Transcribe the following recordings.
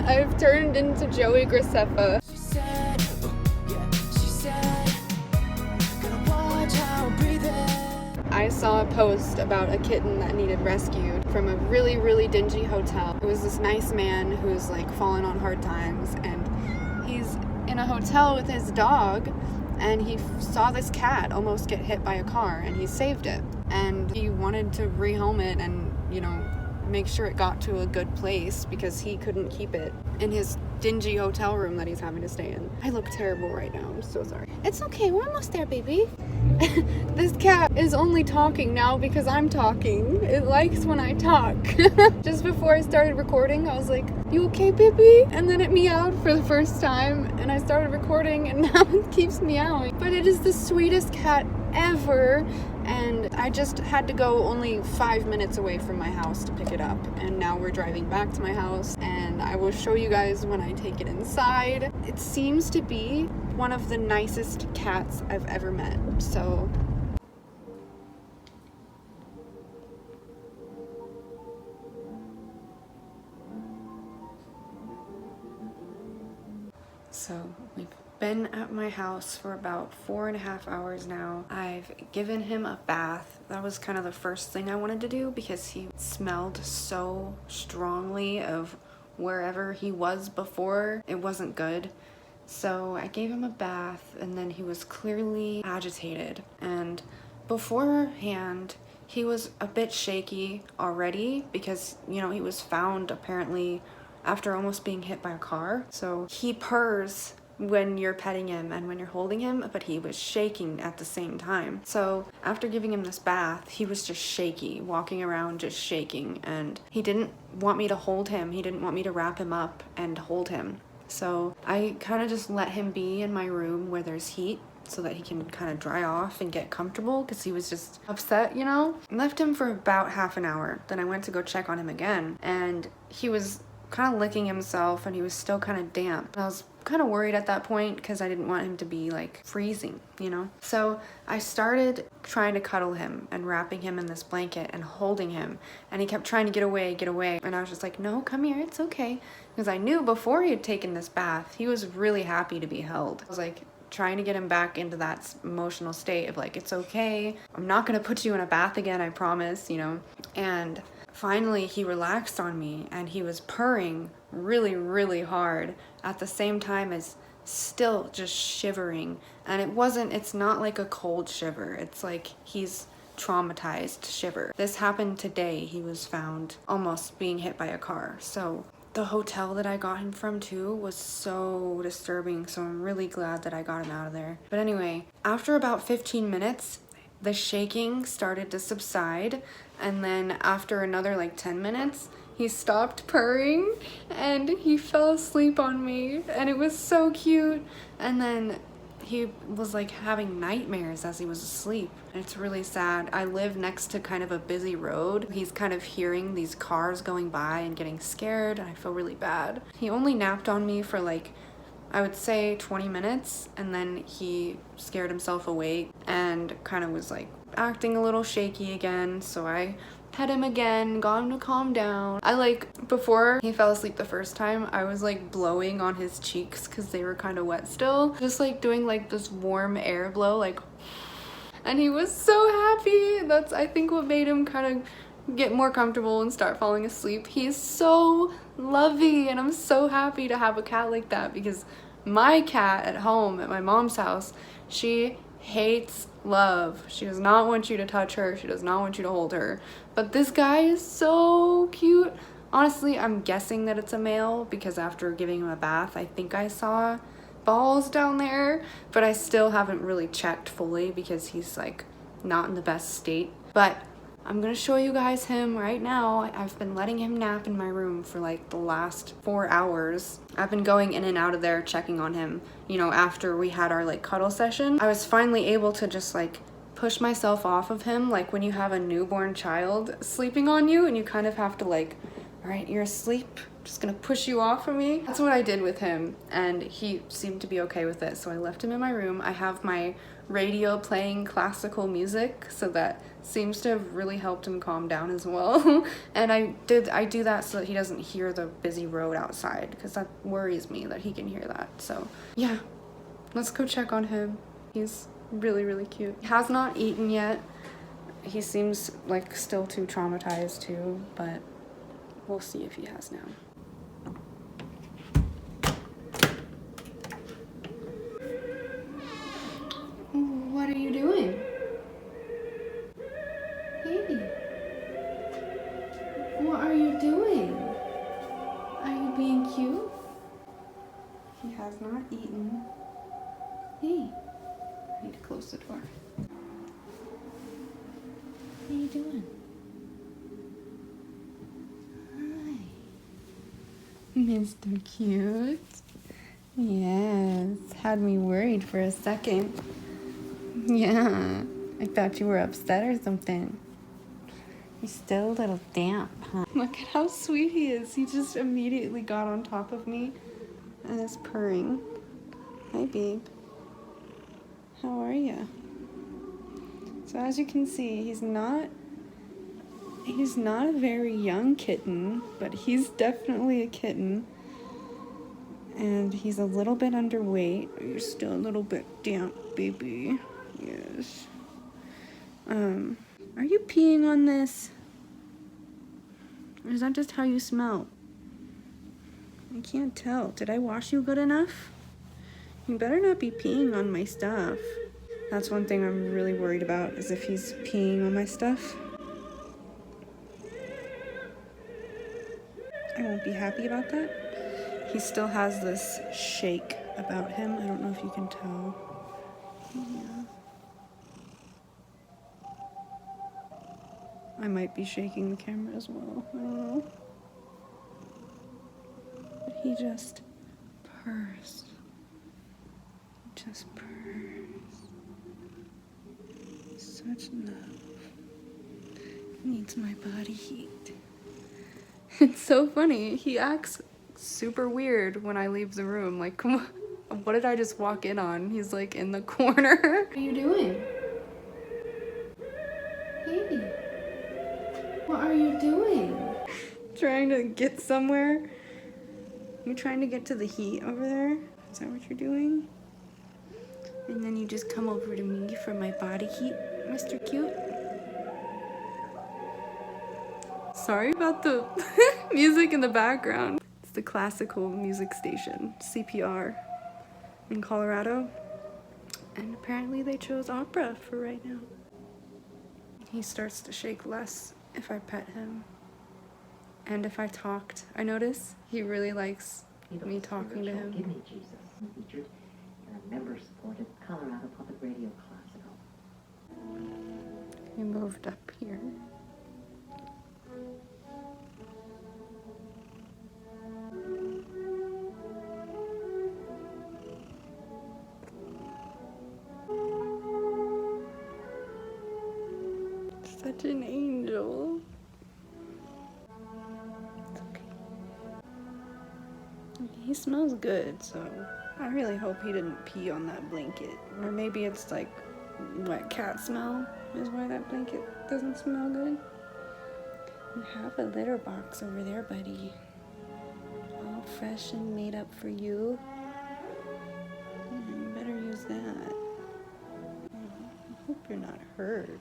I've turned into Joey Graceffa. I saw a post about a kitten that needed rescued from a really, really dingy hotel. It was this nice man who's like fallen on hard times, and he's in a hotel with his dog, and he saw this cat almost get hit by a car, and he saved it. And he wanted to rehome it and, you know, make sure it got to a good place because he couldn't keep it in his dingy hotel room that he's having to stay in. I look terrible right now. I'm so sorry. It's okay. We're almost there, baby. This cat is only talking now because I'm talking. It likes when I talk. Just before I started recording, I was like, "You okay, baby?" And then it meowed for the first time, and I started recording, and now it keeps meowing. But it is the sweetest cat ever, and I just had to go only 5 minutes away from my house to pick it up, and now we're driving back to my house, and I will show you guys when I take it inside. It seems to be one of the nicest cats I've ever met, so we've been at my house for about 4.5 hours now. I've given him a bath. That was kind of the first thing I wanted to do because he smelled so strongly of wherever he was before. It wasn't good. So I gave him a bath, and then he was clearly agitated. And beforehand, he was a bit shaky already because, you know, he was found apparently after almost being hit by a car. So he purrs when you're petting him and when you're holding him, but he was shaking at the same time. So after giving him this bath, he was just shaky, walking around just shaking, and he didn't want me to hold him. He didn't want me to wrap him up and hold him. So I kind of just let him be in my room where there's heat so that he can kind of dry off and get comfortable because he was just upset, you know? Left him for about half an hour. Then I went to go check on him again, and he was kind of licking himself and he was still kind of damp. I was kind of worried at that point because I didn't want him to be like freezing, you know? So I started trying to cuddle him and wrapping him in this blanket and holding him, and he kept trying to get away, and I was just like, "No, come here, it's okay." Because I knew before he had taken this bath, he was really happy to be held. I was like trying to get him back into that emotional state of like, "It's okay, I'm not gonna put you in a bath again, I promise," you know? And finally he relaxed on me, and he was purring really, really hard at the same time as still just shivering. And it's not like a cold shiver, it's like he's traumatized shiver. This happened today. He was found almost being hit by a car. So the hotel that I got him from too was so disturbing, so I'm really glad that I got him out of there. But anyway, after about 15 minutes, the shaking started to subside, and then after another like 10 minutes, he stopped purring and he fell asleep on me, and it was so cute. And then he was like having nightmares as he was asleep. It's really sad. I live next to kind of a busy road. He's kind of hearing these cars going by and getting scared, and I feel really bad. He only napped on me for like, I would say 20 minutes, and then he scared himself awake and kind of was like acting a little shaky again. So I pet him again, got him to calm down. Before he fell asleep the first time, I was like blowing on his cheeks because they were kind of wet still. Just like doing like this warm air blow, like, and he was so happy. That's, I think, what made him kind of get more comfortable and start falling asleep. He's so lovey, and I'm so happy to have a cat like that, because my cat at home at my mom's house, she hates love. She does not want you to touch her. She does not want you to hold her. But this guy is so cute. Honestly, I'm guessing that it's a male because after giving him a bath, I think I saw balls down there, but I still haven't really checked fully because he's like not in the best state. But I'm gonna show you guys him right now. I've been letting him nap in my room for like the last 4 hours. I've been going in and out of there checking on him, you know, after we had our like cuddle session. I was finally able to just like push myself off of him, like when you have a newborn child sleeping on you and you kind of have to like, all right, you're asleep, just gonna push you off of me. That's what I did with him, and he seemed to be okay with it. So I left him in my room. I have my radio playing classical music, so that seems to have really helped him calm down as well. And I do that so that he doesn't hear the busy road outside, because that worries me that he can hear that. So yeah, let's go check on him. He's really, really cute. He has not eaten yet. He seems like still too traumatized too, but we'll see if he has now. What are you doing? Hey. What are you doing? Are you being cute? He has not eaten. Hey. I need to close the door. What are you doing? Hi. Mr. Cute. Yes. Had me worried for a second. Yeah. I thought you were upset or something. You're still a little damp, huh? Look at how sweet he is. He just immediately got on top of me and is purring. Hi, babe. How are you? So as you can see, he's not a very young kitten, but he's definitely a kitten. And he's a little bit underweight. You're still a little bit damp, baby. Yes. Are you peeing on this? Or is that just how you smell? I can't tell. Did I wash you good enough? You better not be peeing on my stuff. That's one thing I'm really worried about, is if he's peeing on my stuff. I won't be happy about that. He still has this shake about him. I don't know if you can tell. Yeah. I might be shaking the camera as well. I don't know. But he just purrs. He just purrs. Such love. Needs my body heat. It's so funny. He acts super weird when I leave the room. Like, what did I just walk in on? He's like in the corner. What are you doing? Hey. What are you doing? Trying to get somewhere? You trying to get to the heat over there? Is that what you're doing? And then you just come over to me for my body heat, Mr. Cute? Sorry about the music in the background. It's the classical music station, CPR, in Colorado. And apparently they chose opera for right now. He starts to shake less if I pet him. And if I talked. I notice he really likes me talking to him. Give Me Jesus, featured in a member-supported Colorado Public Radio classical. He moved up here. Such an angel. It's okay. He smells good, so I really hope he didn't pee on that blanket. Or maybe it's like wet cat smell is why that blanket doesn't smell good. You have a litter box over there, buddy. All fresh and made up for you. You better use that. I hope you're not hurt.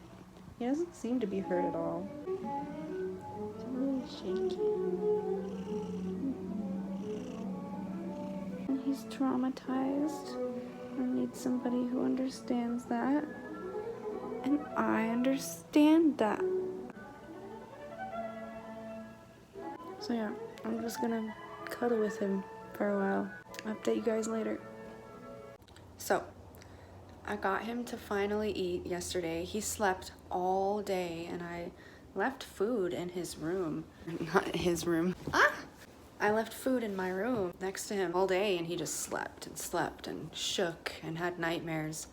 He doesn't seem to be hurt at all. It's really shaky. And he's traumatized. I need somebody who understands that. And I understand that. So yeah, I'm just gonna cuddle with him for a while. Update you guys later. So, I got him to finally eat yesterday. He slept all day and I left food in his room. Not his room. I left food in my room next to him all day and he just slept and shook and had nightmares.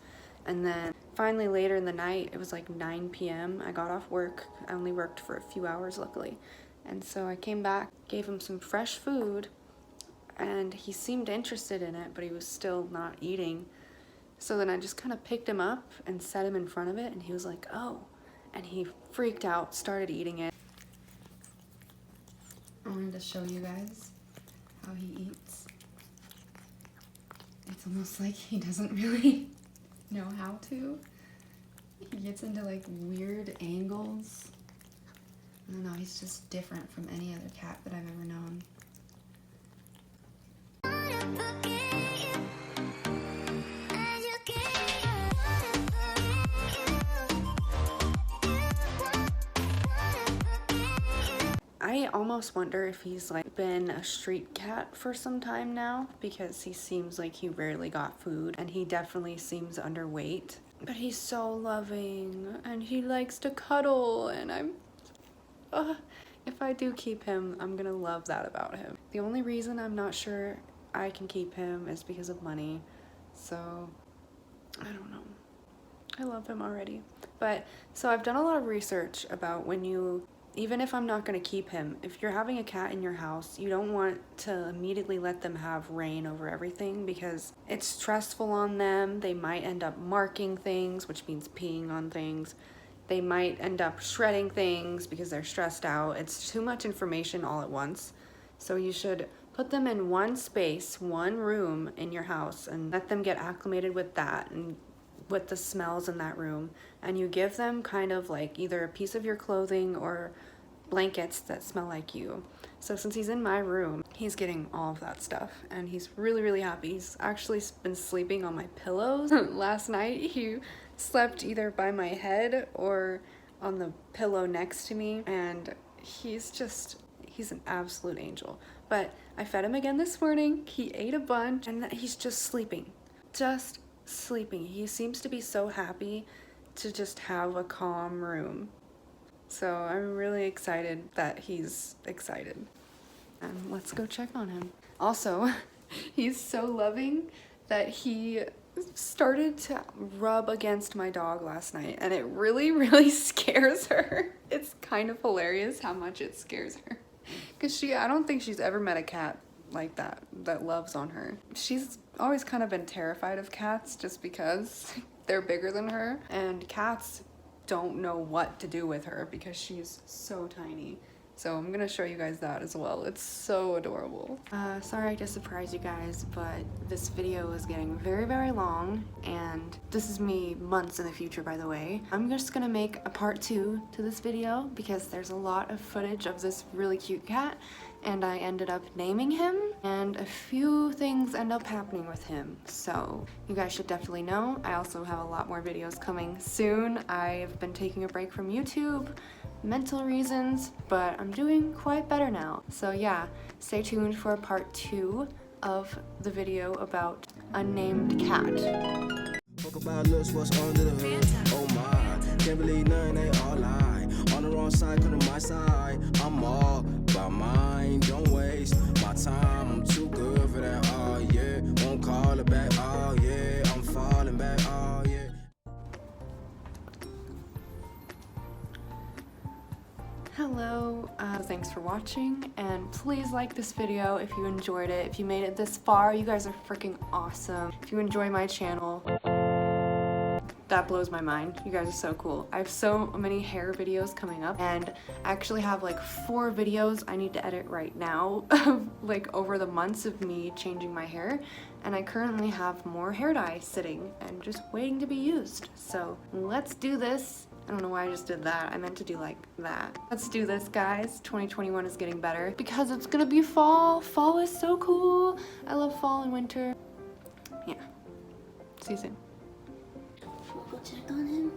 And then finally later in the night, it was like 9 p.m. I got off work. I only worked for a few hours luckily. And so I came back, gave him some fresh food and he seemed interested in it, but he was still not eating. So then I just kind of picked him up and set him in front of it, and he was like, oh, and he freaked out, started eating it. I wanted to show you guys how he eats. It's almost like he doesn't really know how to. He gets into like weird angles. I don't know, he's just different from any other cat that I've ever known. I almost wonder if he's like been a street cat for some time now, because he seems like he rarely got food and he definitely seems underweight. But he's so loving and he likes to cuddle, and if I do keep him, I'm gonna love that about him. The only reason I'm not sure I can keep him is because of money. So I don't know. I love him already. But so I've done a lot of research about when you, even if I'm not going to keep him, if you're having a cat in your house, you don't want to immediately let them have reign over everything, because it's stressful on them. They might end up marking things, which means peeing on things. They might end up shredding things because they're stressed out. It's too much information all at once. So you should put them in one space, one room in your house, and let them get acclimated with that and with the smells in that room. And you give them kind of like either a piece of your clothing or blankets that smell like you. So since he's in my room, he's getting all of that stuff, and he's really, really happy. He's actually been sleeping on my pillows. Last night he slept either by my head or on the pillow next to me, and he's an absolute angel. But I fed him again this morning. He ate a bunch, and he's just sleeping. Just sleeping. He seems to be so happy to just have a calm room. So I'm really excited that he's excited. And let's go check on him. Also, he's so loving that he started to rub against my dog last night, and it really, really scares her. It's kind of hilarious how much it scares her. Because I don't think she's ever met a cat like that loves on her. She's always kind of been terrified of cats just because they're bigger than her, and cats don't know what to do with her because she's so tiny. So I'm gonna show you guys that as well. It's so adorable. Sorry to surprise you guys, but this video is getting very, very long, and this is me months in the future, by the way. I'm just gonna make a part 2 to this video because there's a lot of footage of this really cute cat, and I ended up naming him, and a few things end up happening with him. So you guys should definitely know. I also have a lot more videos coming soon. I've been taking a break from YouTube, mental reasons, but I'm doing quite better now. So yeah, stay tuned for part 2 of the video about unnamed cat. Talk about looks, what's under the hood. Oh my, can't believe none, they all lie. On the wrong side, come to my side. I'm all by mine, don't waste my time. I'm too good for that, oh yeah. Won't call it back, oh yeah. I'm falling back, oh yeah. Hello, thanks for watching, and please like this video if you enjoyed it. If you made it this far, you guys are freaking awesome. If you enjoy my channel, that blows my mind. You guys are so cool. I have so many hair videos coming up, and I actually have like 4 videos I need to edit right now, like over the months of me changing my hair, and I currently have more hair dye sitting and just waiting to be used. So let's do this. I don't know why I just did that. I meant to do like that. Let's do this, guys. 2021 is getting better because it's gonna be fall. Fall is so cool. I love fall and winter. Yeah. See you soon. We'll check on him.